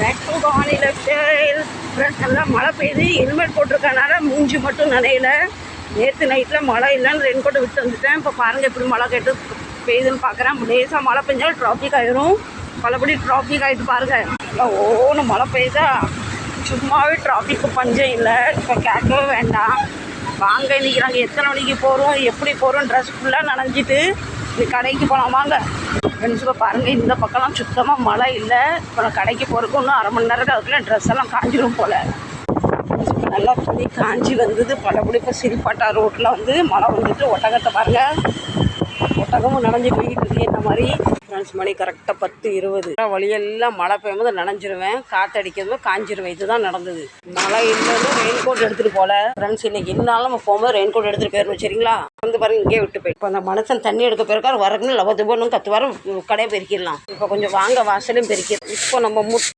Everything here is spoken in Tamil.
பேக் டு காணி லெஃப்டைல். ஃப்ரெண்ட்ஸ் எல்லாம் மழை பெய்யுது. ஹெல்மெட் போட்டிருக்கனால மூஞ்சி மட்டும் நனையில. நேற்று நைட்டில் மழை இல்லைன்னு ரெயின் கோட்டை விட்டு வந்துட்டேன். இப்போ பாருங்கள் எப்படி மழை கேட்டு பெய்யுதுன்னு பார்க்குறேன். லேசாக மழை பெஞ்சாலும் டிராஃபிக் ஆகிரும். பலபடி டிராஃபிக் ஆகிட்டு பாருங்கள். ஓன்னு மழை பெய்யுதா, சும்மாவே டிராஃபிக்கு பஞ்சம் இல்லை. இப்போ கேட்கவே வேண்டாம். வாங்க இன்றைக்கி நாங்கள் எத்தனை மணிக்கு போகிறோம், எப்படி போகிறோம், ட்ரெஸ் ஃபுல்லாக நனைஞ்சிட்டு இது கடைக்கு போகலாம். வாங்க ஃப்ரெண்ட்ஸுக்கு பாருங்கள், இந்த பக்கம்லாம் சுத்தமாக மழை இல்லை. இப்போ நான் கடைக்கு போகிறதுக்கு இன்னும் அரை மணி நேரத்துக்கு அதுக்குள்ளே ட்ரெஸ் எல்லாம் காஞ்சிடும் போல். நல்லா துணி காஞ்சி வந்தது. பலபடி இப்போ சிரிப்பாட்டா ரோட்டில் வந்து மழை வந்துட்டு ஒட்டகத்தை பாருங்கள், ஒட்டகமும் நனைஞ்சி போய்கிட்டு இருக்கு. இந்த மாதிரி ஃப்ரெண்ட்ஸ் மணி கரெக்டாக 10:20. வழியெல்லாம் மழை பெய்யும்போது நனைஞ்சிருவேன், காற்றடிக்கிறது காஞ்சிருவேன். இதுதான் நடந்தது. மழை இல்லைன்னு ரெயின் கோட் எடுத்துகிட்டு போகல ஃப்ரெண்ட்ஸ். இன்னைக்கு இருந்தாலும் நம்ம போகும்போது ரெயின் கோட் எடுத்துகிட்டு போயிடணும், சரிங்களா? வந்து பாருங்க, இங்கே விட்டு போய் இப்போ அந்த மனுஷன் தண்ணி எடுக்க போயிருக்காரு. வரக்குன்னு லவத்துபோன்னு 10 வாரம் கடையை பெருக்கிடலாம். இப்போ கொஞ்சம் வாங்க வாசலையும் பெருக்கிடலாம். இப்போ நம்ம